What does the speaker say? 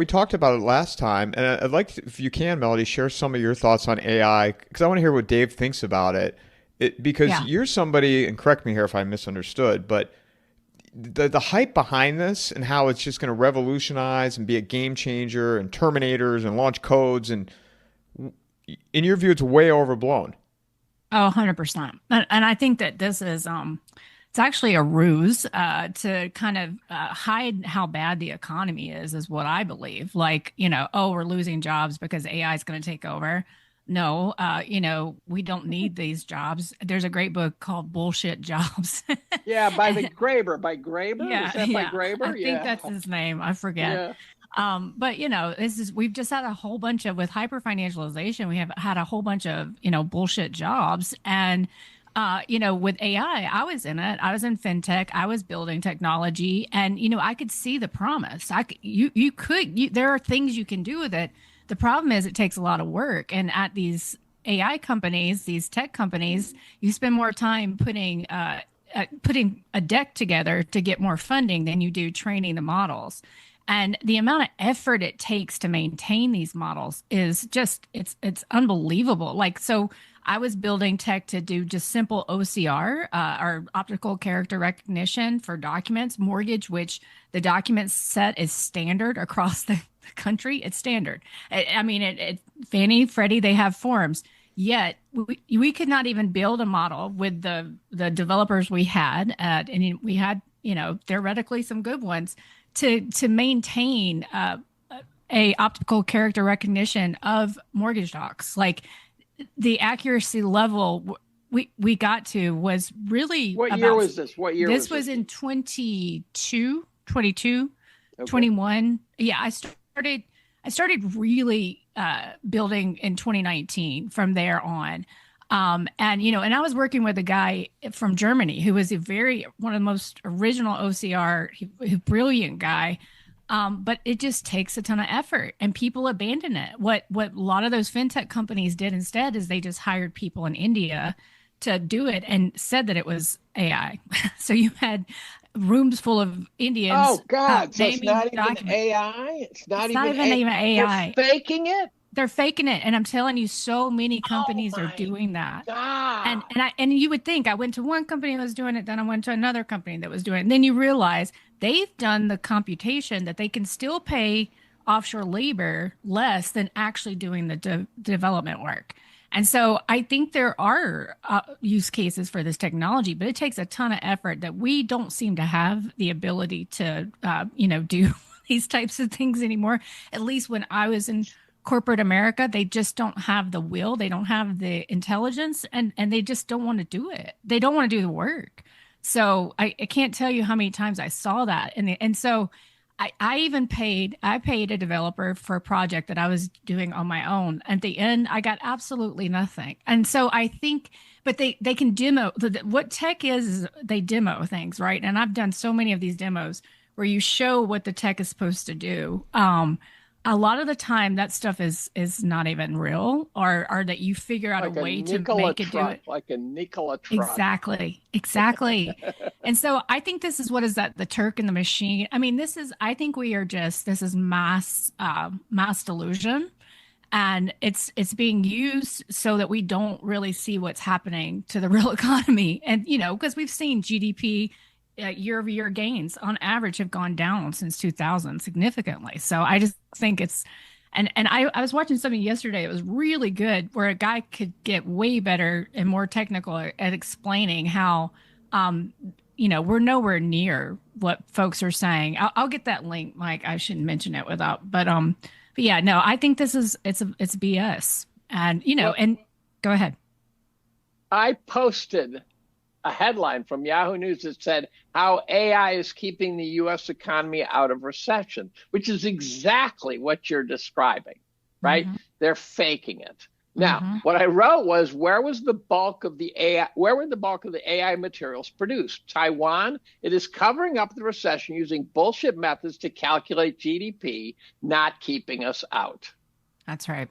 We talked about it last time, and I'd like to, if you can, Melody, share some of your thoughts on AI because I want to hear what Dave thinks about it. Because Yeah. you're somebody, and correct me here if I misunderstood, but the hype behind this and how it's just going to revolutionize and be a game changer and terminators and launch codes and in your view, it's way overblown. Oh, 100%. And I think that this is it's actually a ruse to kind of hide how bad the economy is what I believe. Like, oh, we're losing jobs because AI is going to take over. No, we don't need these jobs. There's a great book called Bullshit Jobs. Yeah, by the Graeber. By Graeber? Yeah, Is that by yeah. I Graeber? think Yeah. that's his name. I forget. Yeah. But we've just had a whole bunch of with hyper financialization, we have had a whole bunch of, bullshit jobs. And with AI, I was in it. I was in fintech. I was building technology, and I could see the promise. There are things you can do with it. The problem is it takes a lot of work. And at these AI companies, these tech companies, you spend more time putting a deck together to get more funding than you do training the models. And the amount of effort it takes to maintain these models is just it's unbelievable. Like, so I was building tech to do just simple OCR, or optical character recognition for documents, mortgage, which the document set is standard across the country. It's standard. I mean, Fannie, Freddie, they have forms. Yet we could not even build a model with the developers we had, and we had theoretically some good ones to maintain a optical character recognition of mortgage docs. Like, the accuracy level we got to was really What year about, was this? What year this was was this? in 22, Okay. 21. Yeah, I started really building in 2019 from there on. And I was working with a guy from Germany who was one of the most original OCR, brilliant guy. But it just takes a ton of effort and people abandon it. What a lot of those fintech companies did instead is they just hired people in India to do it and said that it was AI. So you had rooms full of Indians Oh God! So it's naming not even documents. AI. It's not It's not even even A. even They're AI. faking it. They're faking it. And I'm telling you, so many Oh companies are my doing that. And God! and I and you would think I went to one company that was doing it, then I went to another company that was doing it. And then you realize they've done the computation that they can still pay offshore labor less than actually doing the development work. And so I think there are use cases for this technology, but it takes a ton of effort that we don't seem to have the ability to, do these types of things anymore. At least when I was in corporate America, they just don't have the will, they don't have the intelligence, and they just don't want to do it. They don't want to do the work. So I can't tell you how many times I saw that. And so I paid a developer for a project that I was doing on my own. At the end, I got absolutely nothing. And so I think, but they can demo what tech is they demo things, right? And I've done so many of these demos where you show what the tech is supposed to do. A lot of the time that stuff is not even real, or that you figure out a Like a way to Nikola make it do truck. it. Like a Nikola truck. Exactly. Exactly. And so I think this is what is that the Turk and the machine. I mean, I think this is mass delusion, and it's being used so that we don't really see what's happening to the real economy. And because we've seen GDP year over year gains on average have gone down since 2000 significantly. So I just think I was watching something yesterday. It was really good where a guy could get way better and more technical at explaining how, we're nowhere near what folks are saying. I'll get that link, Mike. I shouldn't mention it but yeah, no, I think it's BS. And, Well, and go ahead. I posted a headline from Yahoo News that said how AI is keeping the US economy out of recession, which is exactly what you're describing, right? Hmm. They're faking it. Now, Hmm. what I wrote was where was the bulk of the AI, where were the bulk of the AI materials produced? Taiwan, it is covering up the recession using bullshit methods to calculate GDP, not keeping us out. That's right.